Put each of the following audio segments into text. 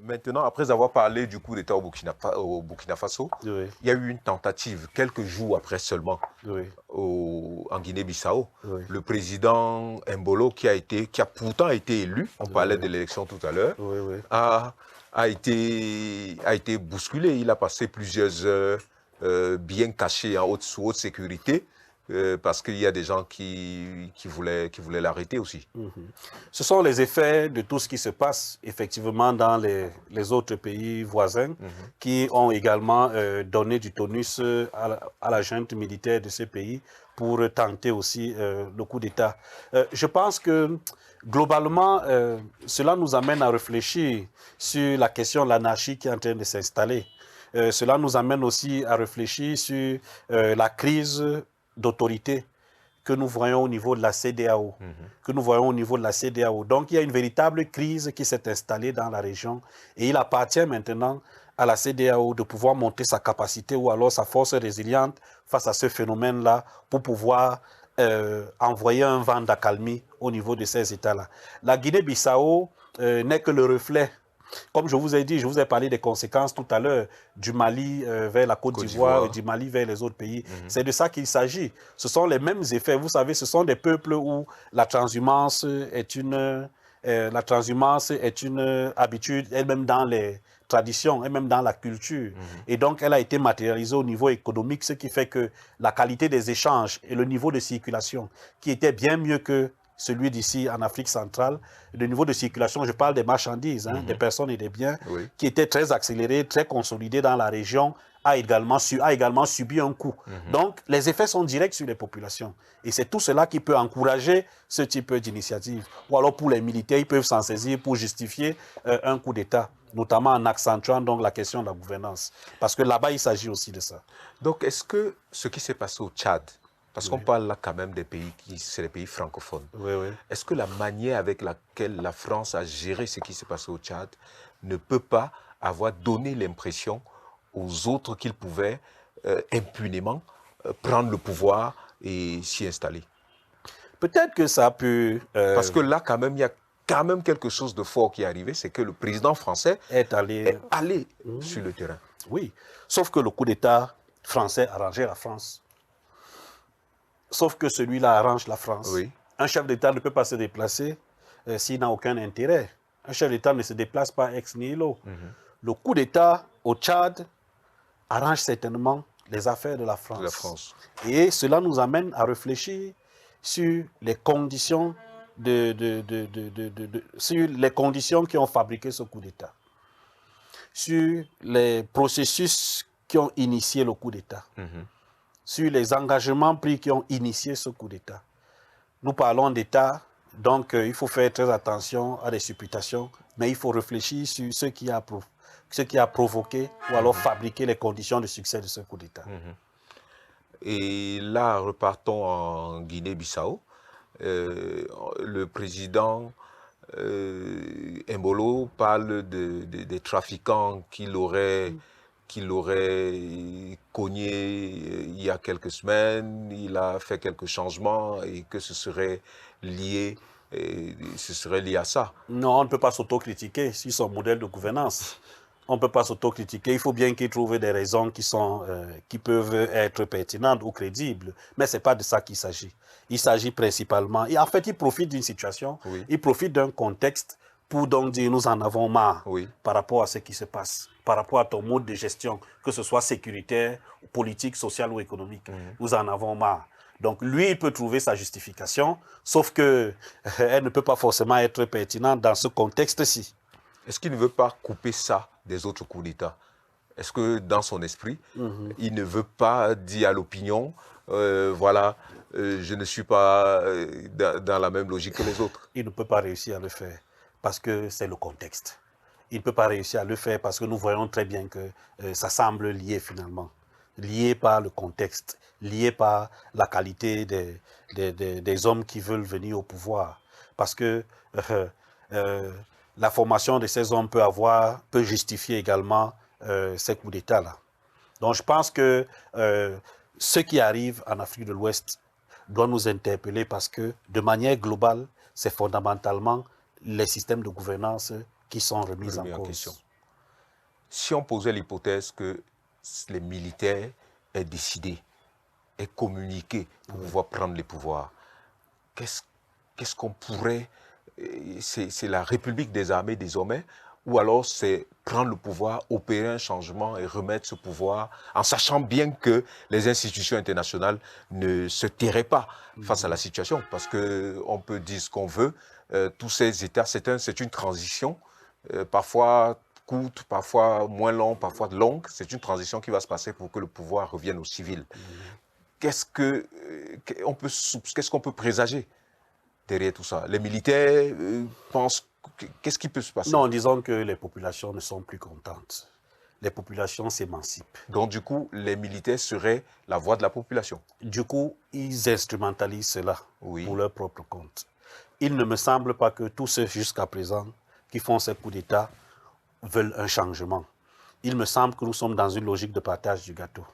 Maintenant, après avoir parlé du coup d'État au Burkina Faso, Oui, il y a eu une tentative, quelques jours après seulement, oui, en Guinée-Bissau. oui, Le président Mbolo, qui a pourtant été élu, on parlait oui, de l'élection tout à l'heure, oui, oui. a, a été bousculé. Il a passé plusieurs heures bien caché sous haute sécurité, parce qu'il y a des gens qui voulaient l'arrêter aussi. Mhm. Ce sont les effets de tout ce qui se passe effectivement dans les autres pays voisins Mhm. qui ont également donné du tonus à la junte militaire de ces pays pour tenter aussi le coup d'État. Je pense que globalement, cela nous amène à réfléchir sur la question de l'anarchie qui est en train de s'installer. Cela nous amène aussi à réfléchir sur la crise d'autorité que nous voyons au niveau de la CEDEAO, que nous voyons au niveau de la CEDEAO. Donc, il y a une véritable crise qui s'est installée dans la région et il appartient maintenant à la CEDEAO de pouvoir monter sa capacité ou alors sa force résiliente face à ce phénomène-là pour pouvoir envoyer un vent d'accalmie au niveau de ces États-là. La Guinée-Bissau n'est que le reflet. Comme je vous ai dit, je vous ai parlé des conséquences tout à l'heure du Mali vers la Côte Côte d'Ivoire et d'Ivoire. du Mali vers les autres pays. Mhm. C'est de ça qu'il s'agit. Ce sont les mêmes effets. Vous savez, ce sont des peuples où la transhumance est une habitude, elle-même dans les traditions, elle-même dans la culture. Mhm. Et donc, elle a été matérialisée au niveau économique, ce qui fait que la qualité des échanges et le niveau de circulation, qui était bien mieux que celui d'ici en Afrique centrale, le niveau de circulation, je parle des marchandises, des personnes et des biens, Oui. qui était très accéléré, très consolidé dans la région, a également subi un coup. Donc, les effets sont directs sur les populations. Et c'est tout cela qui peut encourager ce type d'initiative. Ou alors, pour les militaires, ils peuvent s'en saisir pour justifier un coup d'État, notamment en accentuant donc la question de la gouvernance. Parce que là-bas, il s'agit aussi de ça. Donc, est-ce que ce qui s'est passé au Tchad, parce qu'on Oui, parle là quand même des pays c'est les pays francophones, oui, oui. est-ce que la manière avec laquelle la France a géré ce qui s'est passé au Tchad ne peut pas avoir donné l'impression aux autres qu'ils pouvaient impunément prendre le pouvoir et s'y installer? Peut-être que ça a pu Parce que là, quand même, il y a quand même quelque chose de fort qui est arrivé, c'est que le président français être allé. est allé sur le terrain. Oui, sauf que le coup d'État français arrangeait la France. Sauf que celui-là arrange la France. Oui. Un chef d'État ne peut pas se déplacer s'il n'a aucun intérêt. Un chef d'État ne se déplace pas ex nihilo. Le coup d'État au Tchad arrange certainement les affaires de la De la France. France. Et cela nous amène à réfléchir sur les conditions, sur les conditions qui ont fabriqué ce coup d'État, sur les processus qui ont initié le coup d'État, sur les engagements pris qui ont initié ce coup d'État. Nous parlons d'État, donc il faut faire très attention à des supputations, mais il faut réfléchir sur ce qui a provoqué ou alors fabriqué les conditions de succès de ce coup d'État. Et là, repartons en Guinée-Bissau. Le président Mbolo parle des trafiquants qu'il aurait cogné il y a quelques semaines. Il a fait quelques changements et que ce serait lié à ça. Non, on ne peut pas s'autocritiquer sur son modèle de gouvernance. On ne peut pas s'autocritiquer. Il faut bien qu'il trouve des raisons qui peuvent être pertinentes ou crédibles. Mais ce n'est pas de ça qu'il s'agit. Il s'agit principalement... Et en fait, il profite d'une situation, Oui. il profite d'un contexte pour donc dire nous en avons marre Oui. par rapport à ce qui se passe, par rapport à ton mode de gestion, que ce soit sécuritaire, politique, social ou économique. Nous en avons marre. Donc lui, il peut trouver sa justification, sauf qu'elle ne peut pas forcément être pertinente dans ce contexte-ci. Est-ce qu'il ne veut pas couper ça des autres coups d'État? Est-ce que dans son esprit, il ne veut pas dire à l'opinion, voilà, je ne suis pas dans la même logique que les autres? Il ne peut pas réussir à le faire parce que c'est le contexte. Il ne peut pas réussir à le faire parce que nous voyons très bien que ça semble lié finalement. Lié par le contexte, lié par la qualité des hommes qui veulent venir au pouvoir. Parce que la formation de ces hommes peut justifier également ces coups d'État-là. Donc je pense que ce qui arrive en Afrique de l'Ouest doit nous interpeller parce que de manière globale, c'est fondamentalement les systèmes de gouvernance qui sont remises en cause. question. Si on posait l'hypothèse que les militaires aient décidé, aient communiqué pour pouvoir prendre les pouvoirs, qu'est-ce qu'on pourrait... C'est la République des armées désormais, ou alors c'est prendre le pouvoir, opérer un changement et remettre ce pouvoir, en sachant bien que les institutions internationales ne se tairaient pas face à la situation, parce qu'on peut dire ce qu'on veut, tous ces États, c'est une transition, parfois courte, parfois moins longue, parfois longue, c'est une transition qui va se passer pour que le pouvoir revienne aux civils. Qu'est-ce qu'on peut présager derrière tout ça? Les militaires pensent... Qu'est-ce qui peut se passer? Non, disons que les populations ne sont plus contentes. Les populations s'émancipent. Donc, du coup, les militaires seraient la voix de la population. Du coup, ils instrumentalisent cela Oui. pour leur propre compte. Il ne me semble pas que tous ceux jusqu'à présent qui font ces coups d'État veulent un changement. Il me semble que nous sommes dans une logique de partage du gâteau.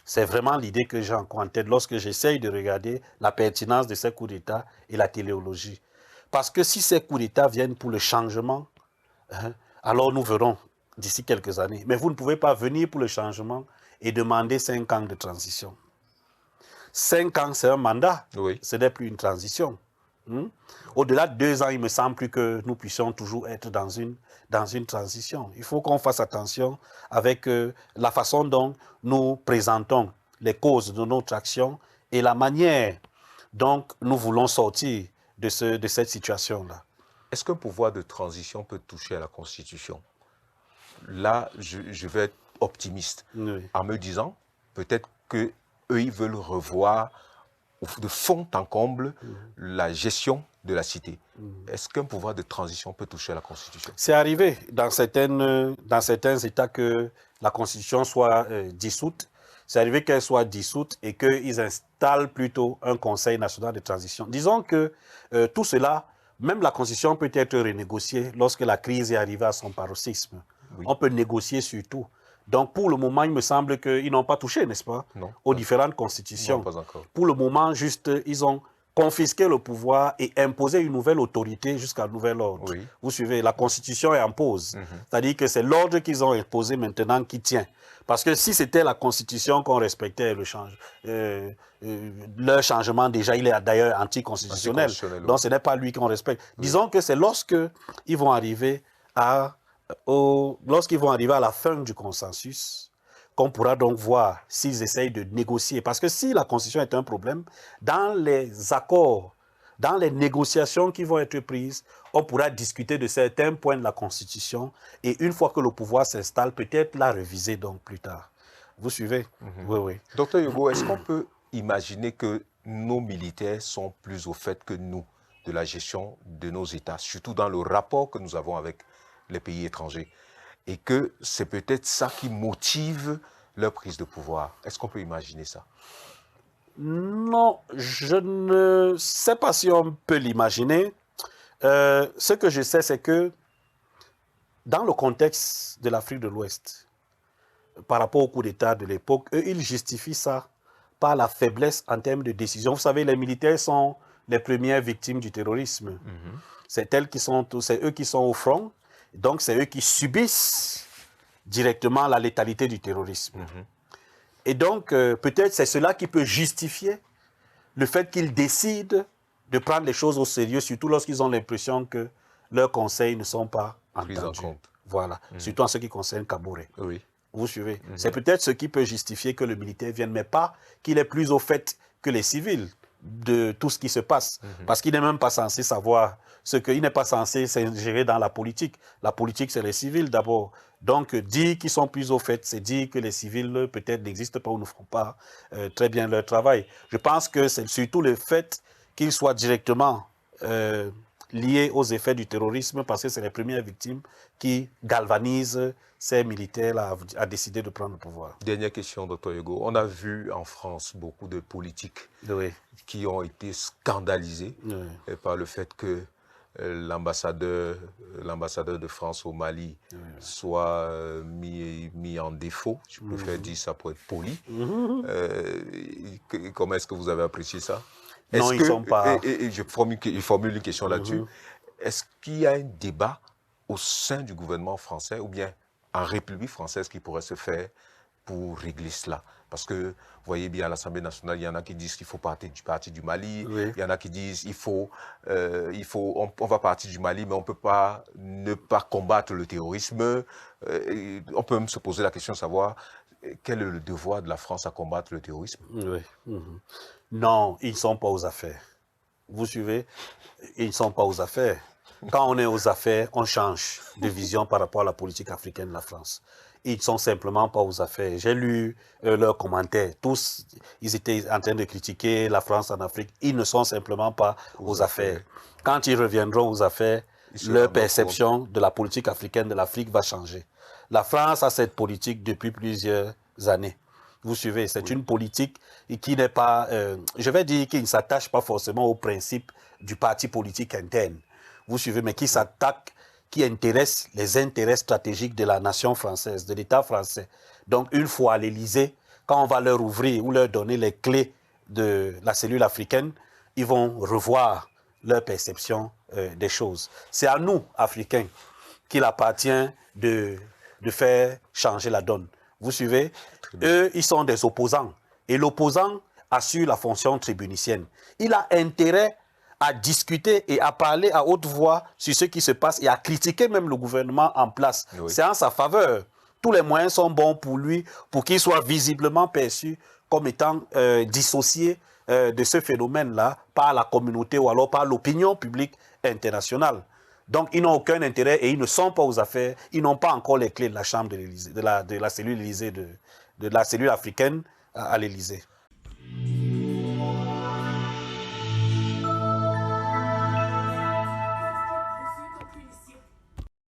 C'est vraiment l'idée que j'ai encore en tête lorsque j'essaye de regarder la pertinence de ces coups d'État et la téléologie. Parce que si ces coups d'État viennent pour le changement, alors nous verrons d'ici quelques années. Mais vous ne pouvez pas venir pour le changement et demander 5 ans de transition. 5 ans, c'est un mandat. Oui. Ce n'est plus une transition. Au-delà de 2 ans, il me semble plus que nous puissions toujours être dans une transition. Il faut qu'on fasse attention avec la façon dont nous présentons les causes de notre action et la manière dont nous voulons sortir de cette situation-là. Est-ce qu'un pouvoir de transition peut toucher à la Constitution? Là, je vais être optimiste en me disant peut-être qu'eux, ils veulent revoir de fond en comble la gestion de la cité. Est-ce qu'un pouvoir de transition peut toucher à la Constitution? C'est arrivé dans certains États que la Constitution soit dissoute. C'est arrivé qu'elle soit dissoute et qu'ils installent plutôt un Conseil national de transition. Disons que tout cela, même la Constitution peut être renégociée lorsque la crise est arrivée à son paroxysme. Oui. On peut négocier sur tout. Donc, pour le moment, il me semble qu'ils n'ont pas touché, n'est-ce pas, aux différentes constitutions. Non, pas encore. Pour le moment, juste, ils ont confisqué le pouvoir et imposé une nouvelle autorité jusqu'à nouvel ordre. Oui. Vous suivez, la Constitution est en pause. C'est-à-dire que c'est l'ordre qu'ils ont imposé maintenant qui tient. Parce que si c'était la Constitution qu'on respectait, leur changement, déjà, il est d'ailleurs anticonstitutionnel. Donc, ce n'est pas lui qu'on respecte. Oui. Disons que c'est lorsque ils vont arriver à la fin du consensus, qu'on pourra donc voir s'ils essayent de négocier. Parce que si la Constitution est un problème, dans les accords, dans les négociations qui vont être prises, on pourra discuter de certains points de la Constitution et une fois que le pouvoir s'installe, peut-être la réviser donc plus tard. Vous suivez? Oui, oui. Docteur Yogo, est-ce qu'on peut imaginer que nos militaires sont plus au fait que nous de la gestion de nos États, surtout dans le rapport que nous avons avec les pays étrangers, et que c'est peut-être ça qui motive leur prise de pouvoir? Est-ce qu'on peut imaginer ça? Non, je ne sais pas si on peut l'imaginer. Ce que je sais, c'est que dans le contexte de l'Afrique de l'Ouest, par rapport au coup d'État de l'époque, eux, ils justifient ça par la faiblesse en termes de décision. Vous savez, les militaires sont les premières victimes du terrorisme. C'est eux qui sont au front. Donc, c'est eux qui subissent directement la létalité du terrorisme. Et donc, peut-être c'est cela qui peut justifier le fait qu'ils décident de prendre les choses au sérieux, surtout lorsqu'ils ont l'impression que leurs conseils ne sont pas entendus. Pris en compte. Voilà, surtout en ce qui concerne Kaboré. Oui. Vous suivez? C'est peut-être ce qui peut justifier que le militaire vienne, mais pas qu'il est plus au fait que les civils de tout ce qui se passe. Parce qu'il n'est même pas censé savoir ce qu'il n'est pas censé s'ingérer dans la politique. La politique, c'est les civils d'abord. Donc, dire qu'ils sont plus au fait, c'est dire que les civils, peut-être, n'existent pas ou ne feront pas très bien leur travail. Je pense que c'est surtout le fait qu'ils soient directement liés aux effets du terrorisme, parce que c'est les premières victimes qui galvanisent ces militaires à décider de prendre le pouvoir. Dernière question, Dr Yogo. On a vu en France beaucoup de politiques qui ont été scandalisés par le fait que l'ambassadeur de France au Mali soit mis en défaut. Je préfère dire ça pour être poli. Comment est-ce que vous avez apprécié ça? Non, ils ne sont pas... Et je formule une question là-dessus. Est-ce qu'il y a un débat au sein du gouvernement français ou bien en République française qui pourrait se faire pour régler cela? Parce que, vous voyez bien, à l'Assemblée nationale, il y en a qui disent qu'il faut partir du Mali, Oui. il y en a qui disent on va partir du Mali, mais on ne peut pas ne pas combattre le terrorisme. On peut même se poser la question de savoir quel est le devoir de la France à combattre le terrorisme. Oui. Non, ils ne sont pas aux affaires. Vous suivez? Ils ne sont pas aux affaires. Quand on est aux affaires, on change de vision par rapport à la politique africaine de la France. Ils ne sont simplement pas aux affaires. J'ai lu leurs commentaires. Tous, ils étaient en train de critiquer la France en Afrique. Ils ne sont simplement pas aux affaires. Quand ils reviendront aux affaires, leur perception de la politique africaine de l'Afrique va changer. La France a cette politique depuis plusieurs années. Vous suivez, c'est une politique qui n'est pas, je vais dire, qui ne s'attache pas forcément aux principes du parti politique interne. Vous suivez, mais qui s'attaque, qui intéresse les intérêts stratégiques de la nation française, de l'État français. Donc, une fois à l'Élysée, quand on va leur ouvrir ou leur donner les clés de la cellule africaine, ils vont revoir leur perception des choses. C'est à nous, Africains, qu'il appartient de faire changer la donne. Vous suivez? Eux, ils sont des opposants. Et l'opposant assure la fonction tribunicienne. Il a intérêt à discuter et à parler à haute voix sur ce qui se passe et à critiquer même le gouvernement en place. Oui. C'est en sa faveur. Tous les moyens sont bons pour lui, pour qu'il soit visiblement perçu comme étant dissocié de ce phénomène-là par la communauté ou alors par l'opinion publique internationale. Donc, ils n'ont aucun intérêt et ils ne sont pas aux affaires. Ils n'ont pas encore les clés de la chambre de l'Élysée, de la cellule Élysée, de la cellule africaine à l'Élysée.